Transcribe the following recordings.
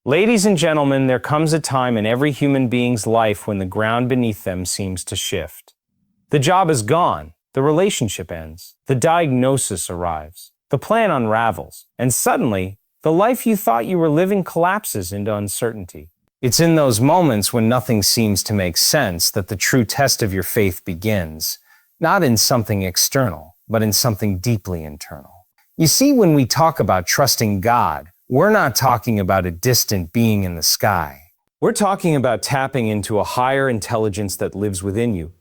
Ladies and gentlemen, there comes a time in every human being's life when the ground beneath them seems to shift. The job is gone, the relationship ends, the diagnosis arrives, the plan unravels, and suddenly, the life you thought you were living collapses into uncertainty. It's in those moments when nothing seems to make sense that the true test of your faith begins, not in something external, but in something deeply internal. You see, when we talk about trusting God, we're not talking about a distant being in the sky. We're talking about tapping into a higher intelligence that lives within you.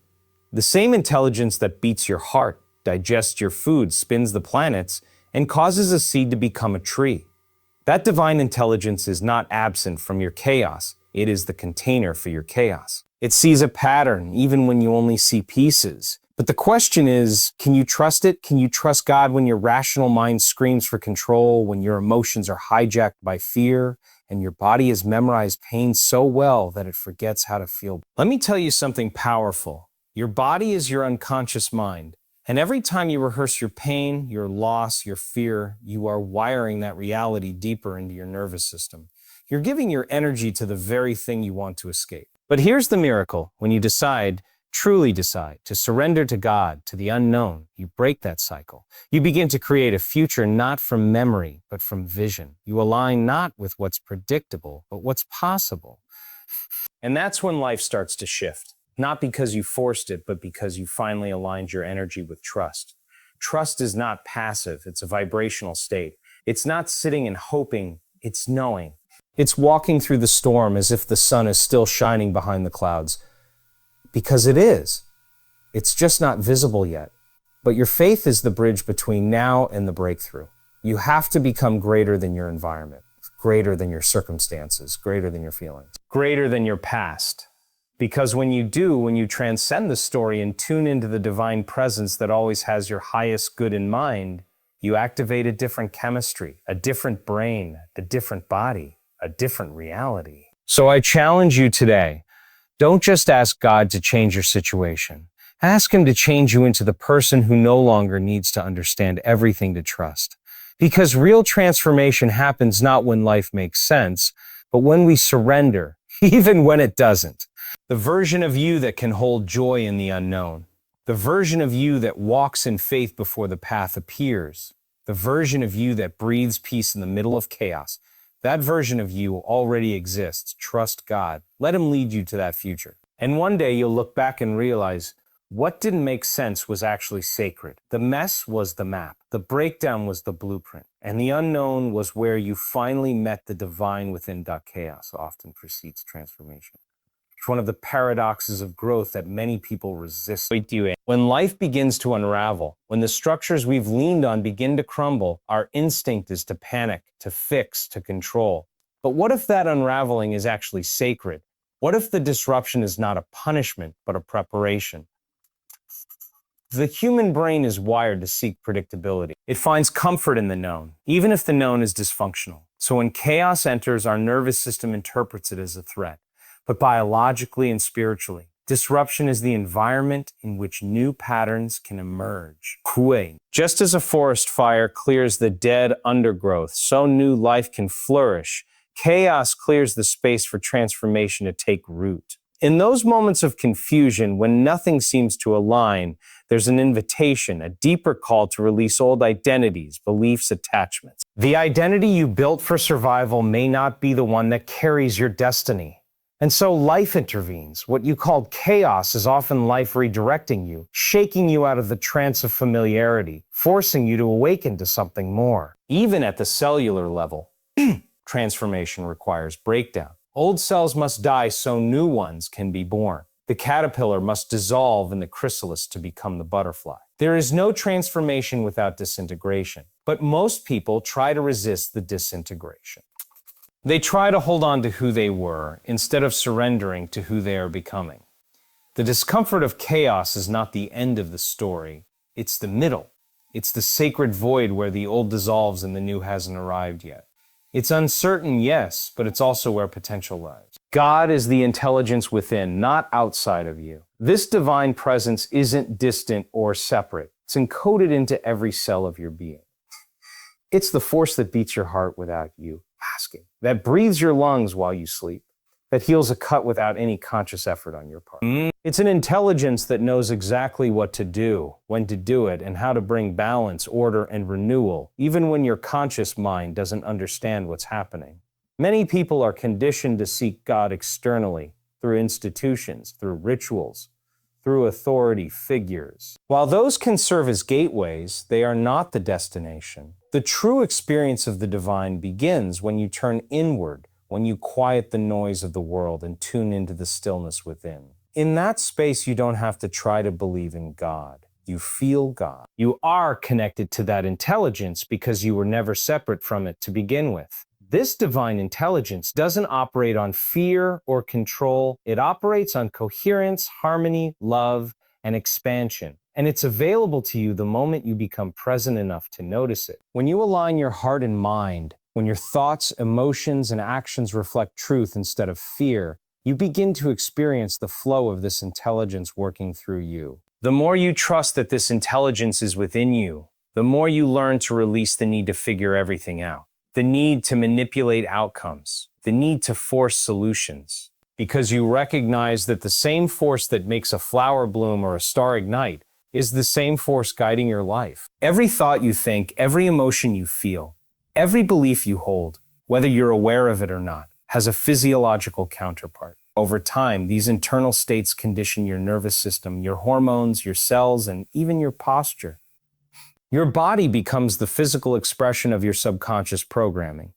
The same intelligence that beats your heart, digests your food, spins the planets, and causes a seed to become a tree. That divine intelligence is not absent from your chaos. It is the container for your chaos. It sees a pattern even when you only see pieces. But the question is, can you trust it? Can you trust God when your rational mind screams for control, when your emotions are hijacked by fear, and your body has memorized pain so well that it forgets how to feel? Let me tell you something powerful. Your body is your unconscious mind. And every time you rehearse your pain, your loss, your fear, you are wiring that reality deeper into your nervous system. You're giving your energy to the very thing you want to escape. But here's the miracle. When you truly decide to surrender to God, to the unknown, you break that cycle. You begin to create a future not from memory, but from vision. You align not with what's predictable, but what's possible. And that's when life starts to shift. Not because you forced it, but because you finally aligned your energy with trust. Trust is not passive, it's a vibrational state. It's not sitting and hoping, it's knowing. It's walking through the storm as if the sun is still shining behind the clouds. Because it is. It's just not visible yet. But your faith is the bridge between now and the breakthrough. You have to become greater than your environment, greater than your circumstances, greater than your feelings, greater than your past. Because when you transcend the story and tune into the divine presence that always has your highest good in mind, you activate a different chemistry, a different brain, a different body, a different reality. So I challenge you today. Don't just ask God to change your situation. Ask Him to change you into the person who no longer needs to understand everything to trust. Because real transformation happens not when life makes sense, but when we surrender, even when it doesn't. The version of you that can hold joy in the unknown. The version of you that walks in faith before the path appears. The version of you that breathes peace in the middle of chaos. That version of you already exists. Trust God. Let Him lead you to that future. And one day you'll look back and realize what didn't make sense was actually sacred. The mess was the map. The breakdown was the blueprint. And the unknown was where you finally met the divine within. Chaos often precedes transformation. It's one of the paradoxes of growth that many people resist. When life begins to unravel, when the structures we've leaned on begin to crumble, our instinct is to panic, to fix, to control. But what if that unraveling is actually sacred? What if the disruption is not a punishment, but a preparation? The human brain is wired to seek predictability. It finds comfort in the known, even if the known is dysfunctional. So when chaos enters, our nervous system interprets it as a threat. But biologically and spiritually, disruption is the environment in which new patterns can emerge. Just as a forest fire clears the dead undergrowth, so new life can flourish. Chaos clears the space for transformation to take root. In those moments of confusion, when nothing seems to align, there's an invitation, a deeper call to release old identities, beliefs, attachments. The identity you built for survival may not be the one that carries your destiny. And so life intervenes. What you called chaos is often life redirecting you, shaking you out of the trance of familiarity, forcing you to awaken to something more. Even at the cellular level, transformation requires breakdown. Old cells must die so new ones can be born. The caterpillar must dissolve in the chrysalis to become the butterfly. There is no transformation without disintegration, but most people try to resist the disintegration. They try to hold on to who they were instead of surrendering to who they are becoming. The discomfort of chaos is not the end of the story. It's the middle. It's the sacred void where the old dissolves and the new hasn't arrived yet. It's uncertain, yes, but it's also where potential lies. God is the intelligence within, not outside of you. This divine presence isn't distant or separate. It's encoded into every cell of your being. It's the force that beats your heart without you. asking, that breathes your lungs while you sleep, that heals a cut without any conscious effort on your part. It's an intelligence that knows exactly what to do, when to do it, and how to bring balance, order, and renewal, even when your conscious mind doesn't understand what's happening. Many people are conditioned to seek God externally, through institutions, through rituals, through authority figures. While those can serve as gateways, they are not the destination. The true experience of the divine begins when you turn inward, when you quiet the noise of the world and tune into the stillness within. In that space, you don't have to try to believe in God. You feel God. You are connected to that intelligence because you were never separate from it to begin with. This divine intelligence doesn't operate on fear or control. It operates on coherence, harmony, love, and expansion. And it's available to you the moment you become present enough to notice it. When you align your heart and mind, when your thoughts, emotions, and actions reflect truth instead of fear, you begin to experience the flow of this intelligence working through you. The more you trust that this intelligence is within you, the more you learn to release the need to figure everything out, the need to manipulate outcomes, the need to force solutions, because you recognize that the same force that makes a flower bloom or a star ignite is the same force guiding your life. Every thought you think, every emotion you feel, every belief you hold, whether you're aware of it or not, has a physiological counterpart. Over time, these internal states condition your nervous system, your hormones, your cells, and even your posture. Your body becomes the physical expression of your subconscious programming.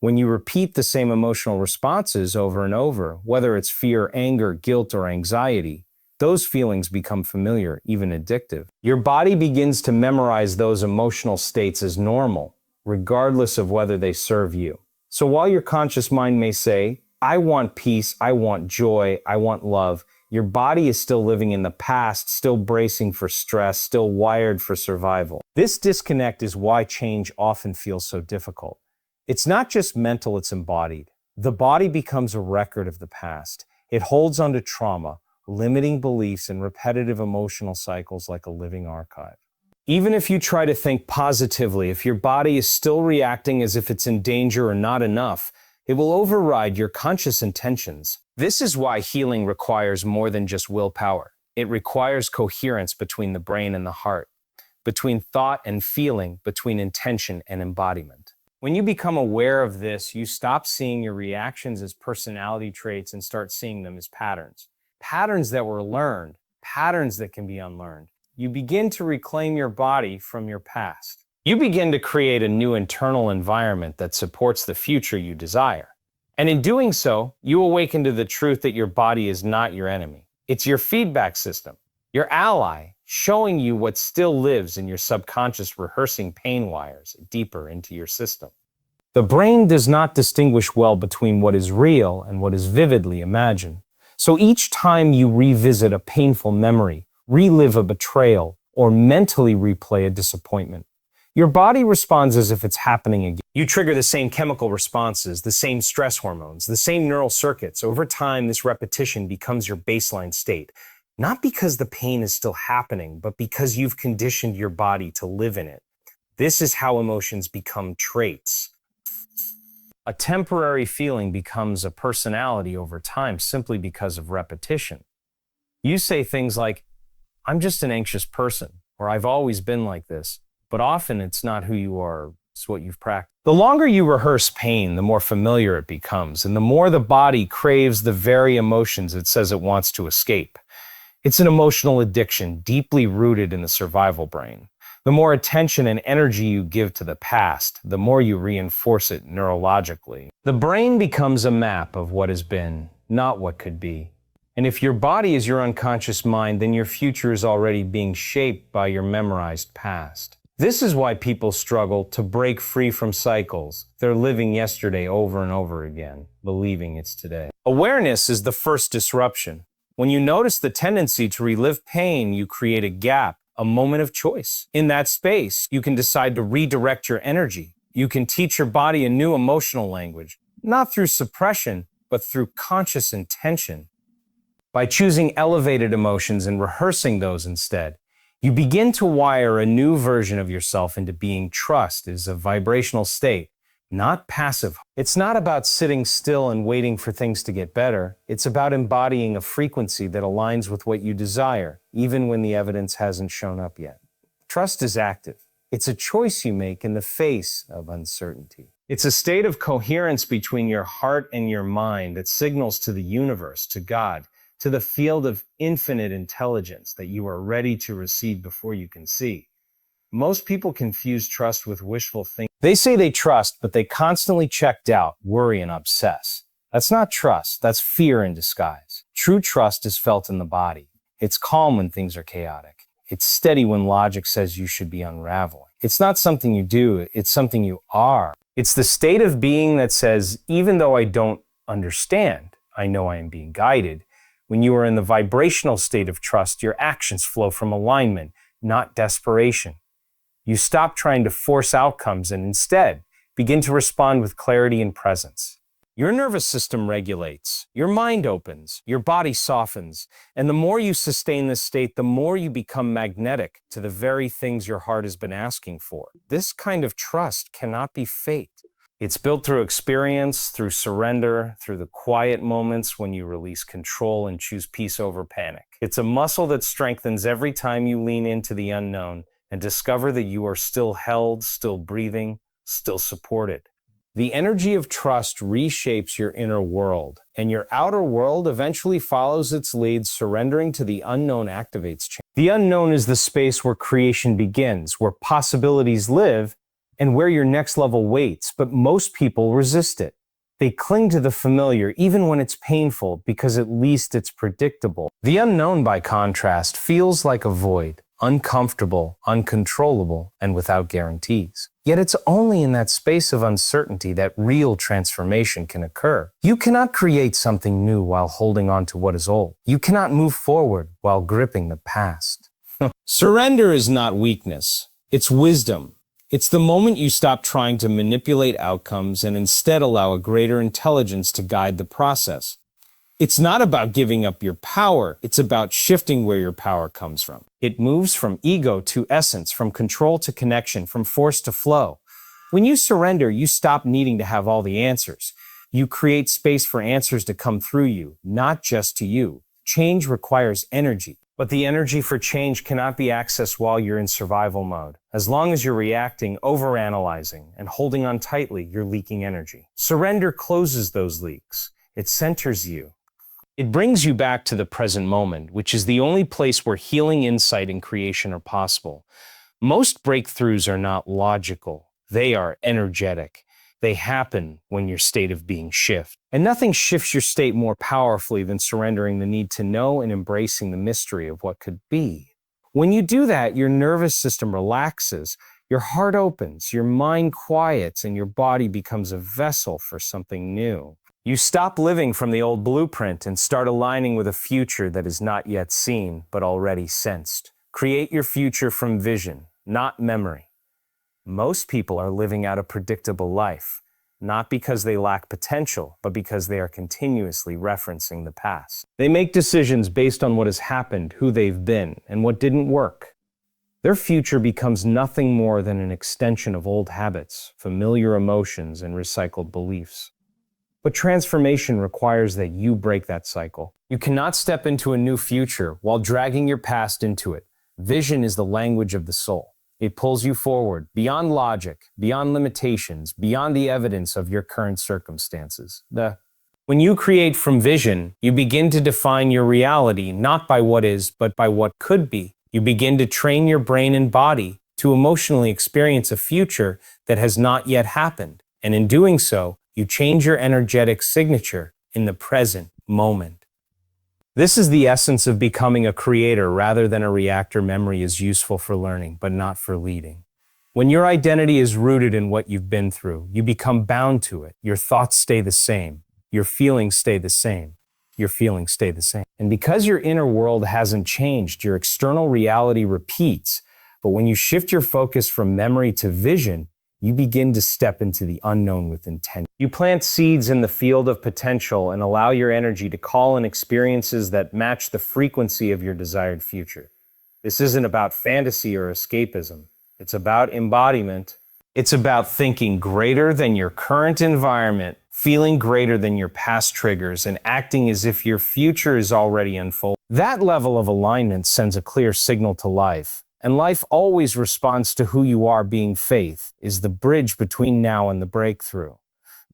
When you repeat the same emotional responses over and over, whether it's fear, anger, guilt, or anxiety, those feelings become familiar, even addictive. Your body begins to memorize those emotional states as normal, regardless of whether they serve you. So while your conscious mind may say, I want peace, I want joy, I want love, your body is still living in the past, still bracing for stress, still wired for survival. This disconnect is why change often feels so difficult. It's not just mental, it's embodied. The body becomes a record of the past. It holds onto trauma, limiting beliefs, and repetitive emotional cycles like a living archive. Even if you try to think positively, if your body is still reacting as if it's in danger or not enough, it will override your conscious intentions. This is why healing requires more than just willpower. It requires coherence between the brain and the heart, between thought and feeling, between intention and embodiment. When you become aware of this, you stop seeing your reactions as personality traits and start seeing them as patterns. Patterns that were learned, patterns that can be unlearned. You begin to reclaim your body from your past. You begin to create a new internal environment that supports the future you desire. And in doing so, you awaken to the truth that your body is not your enemy. It's your feedback system, your ally, showing you what still lives in your subconscious, rehearsing pain wires deeper into your system. The brain does not distinguish well between what is real and what is vividly imagined. So each time you revisit a painful memory, relive a betrayal, or mentally replay a disappointment, your body responds as if it's happening again. You trigger the same chemical responses, the same stress hormones, the same neural circuits. Over time, this repetition becomes your baseline state. Not because the pain is still happening, but because you've conditioned your body to live in it. This is how emotions become traits. A temporary feeling becomes a personality over time simply because of repetition. You say things like, I'm just an anxious person, or I've always been like this. But often it's not who you are, it's what you've practiced. The longer you rehearse pain, the more familiar it becomes, and the more the body craves the very emotions it says it wants to escape. It's an emotional addiction deeply rooted in the survival brain. The more attention and energy you give to the past, the more you reinforce it neurologically. The brain becomes a map of what has been, not what could be. And if your body is your unconscious mind, then your future is already being shaped by your memorized past. This is why people struggle to break free from cycles. They're living yesterday over and over again, believing it's today. Awareness is the first disruption. When you notice the tendency to relive pain, you create a gap, a moment of choice. In that space, you can decide to redirect your energy. You can teach your body a new emotional language, not through suppression, but through conscious intention. By choosing elevated emotions and rehearsing those instead, you begin to wire a new version of yourself into being. Trust is a vibrational state. not passive. It's not about sitting still and waiting for things to get better. It's about embodying a frequency that aligns with what you desire, even when the evidence hasn't shown up yet. Trust is active. It's a choice you make in the face of uncertainty. It's a state of coherence between your heart and your mind that signals to the universe, to God, to the field of infinite intelligence that you are ready to receive before you can see. Most people confuse trust with wishful thinking. They say they trust, but they constantly check doubt, worry, and obsess. That's not trust, that's fear in disguise. True trust is felt in the body. It's calm when things are chaotic. It's steady when logic says you should be unraveling. It's not something you do, it's something you are. It's the state of being that says, even though I don't understand, I know I am being guided. When you are in the vibrational state of trust, your actions flow from alignment, not desperation. You stop trying to force outcomes and instead begin to respond with clarity and presence. Your nervous system regulates, your mind opens, your body softens, and the more you sustain this state, the more you become magnetic to the very things your heart has been asking for. This kind of trust cannot be faked. It's built through experience, through surrender, through the quiet moments when you release control and choose peace over panic. It's a muscle that strengthens every time you lean into the unknown and discover that you are still held, still breathing, still supported. The energy of trust reshapes your inner world, and your outer world eventually follows its lead, surrendering to the unknown activates change. The unknown is the space where creation begins, where possibilities live, and where your next level waits, but most people resist it. They cling to the familiar even when it's painful because at least it's predictable. The unknown, by contrast, feels like a void, uncomfortable, uncontrollable, and without guarantees. Yet it's only in that space of uncertainty that real transformation can occur. You cannot create something new while holding on to what is old. You cannot move forward while gripping the past. Surrender is not weakness, it's wisdom. It's the moment you stop trying to manipulate outcomes and instead allow a greater intelligence to guide the process. It's not about giving up your power, it's about shifting where your power comes from. It moves from ego to essence, from control to connection, from force to flow. When you surrender, you stop needing to have all the answers. You create space for answers to come through you, not just to you. Change requires energy, but the energy for change cannot be accessed while you're in survival mode. As long as you're reacting, overanalyzing, and holding on tightly, you're leaking energy. Surrender closes those leaks. It centers you. It brings you back to the present moment, which is the only place where healing, insight, and creation are possible. Most breakthroughs are not logical. They are energetic. They happen when your state of being shifts. And nothing shifts your state more powerfully than surrendering the need to know and embracing the mystery of what could be. When you do that, your nervous system relaxes, your heart opens, your mind quiets, and your body becomes a vessel for something new. You stop living from the old blueprint and start aligning with a future that is not yet seen, but already sensed. Create your future from vision, not memory. Most people are living out a predictable life, not because they lack potential, but because they are continuously referencing the past. They make decisions based on what has happened, who they've been, and what didn't work. Their future becomes nothing more than an extension of old habits, familiar emotions, and recycled beliefs. But transformation requires that you break that cycle. You cannot step into a new future while dragging your past into it. Vision is the language of the soul. It pulls you forward, beyond logic, beyond limitations, beyond the evidence of your current circumstances. When you create from vision, you begin to define your reality not by what is, but by what could be. You begin to train your brain and body to emotionally experience a future that has not yet happened. And in doing so, you change your energetic signature in the present moment. This is the essence of becoming a creator rather than a reactor. Memory is useful for learning, but not for leading. When your identity is rooted in what you've been through, you become bound to it. Your thoughts stay the same. Your feelings stay the same. Your feelings stay the same. And because your inner world hasn't changed, your external reality repeats. But when you shift your focus from memory to vision, you begin to step into the unknown with intent. You plant seeds in the field of potential and allow your energy to call in experiences that match the frequency of your desired future. This isn't about fantasy or escapism. It's about embodiment. It's about thinking greater than your current environment, feeling greater than your past triggers, and acting as if your future is already unfolding. That level of alignment sends a clear signal to life, and life always responds to who you are. Being faith is the bridge between now and the breakthrough.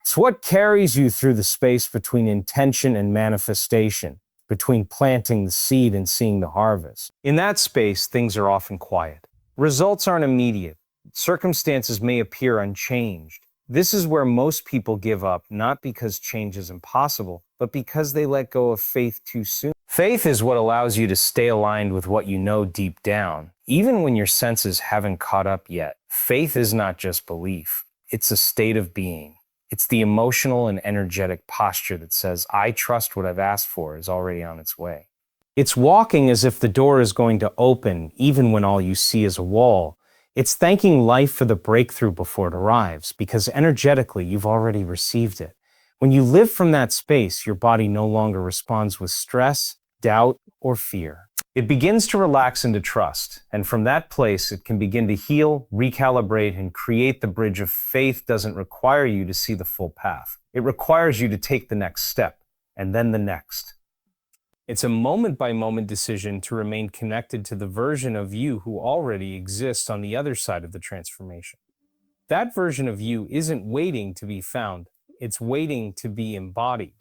It's what carries you through the space between intention and manifestation, between planting the seed and seeing the harvest. In that space, things are often quiet. Results aren't immediate. Circumstances may appear unchanged. This is where most people give up, not because change is impossible, but because they let go of faith too soon. Faith is what allows you to stay aligned with what you know deep down, even when your senses haven't caught up yet. Faith is not just belief. It's a state of being. It's the emotional and energetic posture that says, I trust what I've asked for is already on its way. It's walking as if the door is going to open, even when all you see is a wall. It's thanking life for the breakthrough before it arrives, because energetically you've already received it. When you live from that space, your body no longer responds with stress, doubt, or fear. It begins to relax into trust, and from that place it can begin to heal, recalibrate, and create the bridge of faith. Doesn't require you to see the full path. It requires you to take the next step, and then the next. It's a moment-by-moment decision to remain connected to the version of you who already exists on the other side of the transformation. That version of you isn't waiting to be found, it's waiting to be embodied.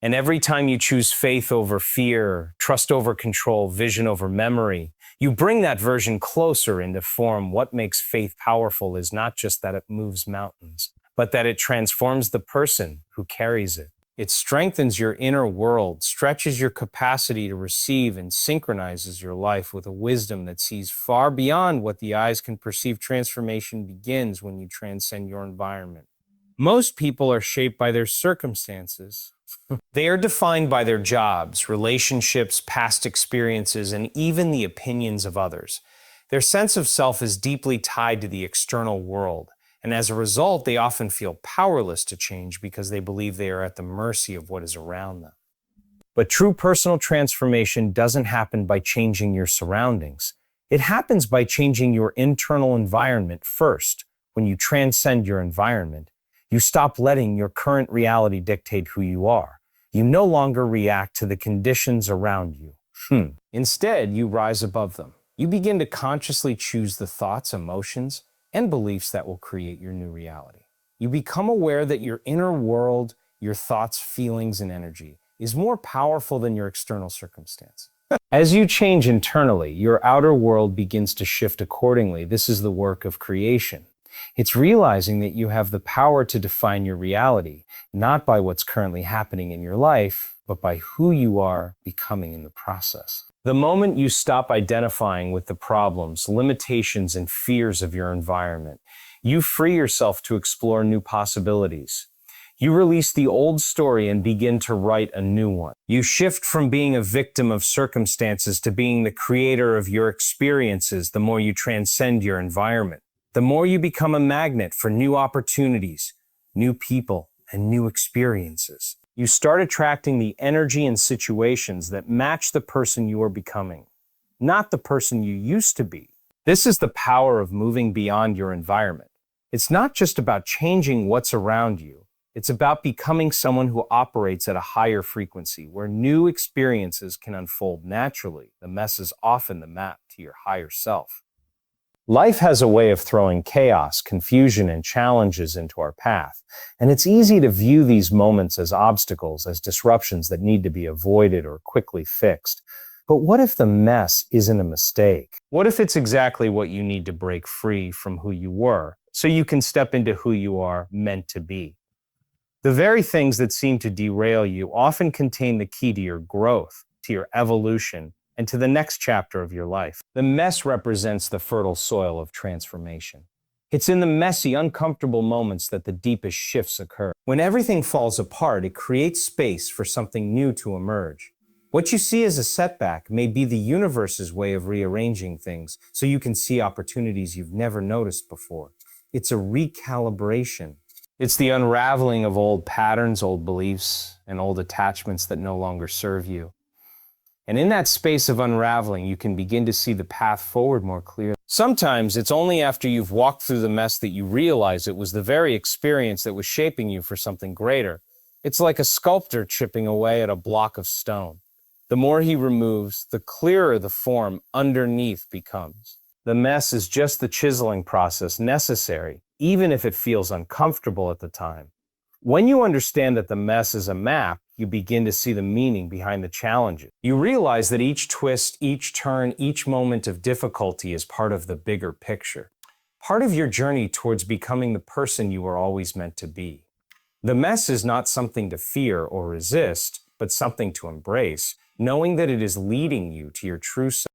And every time you choose faith over fear, trust over control, vision over memory, you bring that version closer into form. What makes faith powerful is not just that it moves mountains, but that it transforms the person who carries it. It strengthens your inner world, stretches your capacity to receive, and synchronizes your life with a wisdom that sees far beyond what the eyes can perceive. Transformation begins when you transcend your environment. Most people are shaped by their circumstances. They are defined by their jobs, relationships, past experiences, and even the opinions of others. Their sense of self is deeply tied to the external world. And as a result, they often feel powerless to change because they believe they are at the mercy of what is around them. But true personal transformation doesn't happen by changing your surroundings. It happens by changing your internal environment first. When you transcend your environment, you stop letting your current reality dictate who you are. You no longer react to the conditions around you. Instead, you rise above them. You begin to consciously choose the thoughts, emotions, and beliefs that will create your new reality. You become aware that your inner world, your thoughts, feelings, and energy is more powerful than your external circumstance. As you change internally, your outer world begins to shift accordingly. This is the work of creation. It's realizing that you have the power to define your reality, not by what's currently happening in your life, but by who you are becoming in the process. The moment you stop identifying with the problems, limitations, and fears of your environment, you free yourself to explore new possibilities. You release the old story and begin to write a new one. You shift from being a victim of circumstances to being the creator of your experiences. The more you transcend your environment, the more you become a magnet for new opportunities, new people, and new experiences. You start attracting the energy and situations that match the person you are becoming, not the person you used to be. This is the power of moving beyond your environment. It's not just about changing what's around you. It's about becoming someone who operates at a higher frequency, where new experiences can unfold naturally. The mess is often the map to your higher self. Life has a way of throwing chaos, confusion, and challenges into our path, and it's easy to view these moments as obstacles, as disruptions that need to be avoided or quickly fixed. But what if the mess isn't a mistake? What if it's exactly what you need to break free from who you were, so you can step into who you are meant to be? The very things that seem to derail you often contain the key to your growth, to your evolution, and to the next chapter of your life. The mess represents the fertile soil of transformation. It's in the messy, uncomfortable moments that the deepest shifts occur. When everything falls apart, it creates space for something new to emerge. What you see as a setback may be the universe's way of rearranging things so you can see opportunities you've never noticed before. It's a recalibration. It's the unraveling of old patterns, old beliefs, and old attachments that no longer serve you. And in that space of unraveling, you can begin to see the path forward more clearly. Sometimes it's only after you've walked through the mess that you realize it was the very experience that was shaping you for something greater. It's like a sculptor chipping away at a block of stone. The more he removes, the clearer the form underneath becomes. The mess is just the chiseling process necessary, even if it feels uncomfortable at the time. When you understand that the mess is a map, you begin to see the meaning behind the challenges. You realize that each twist, each turn, each moment of difficulty is part of the bigger picture. Part of your journey towards becoming the person you were always meant to be. The mess is not something to fear or resist, but something to embrace, knowing that it is leading you to your true self.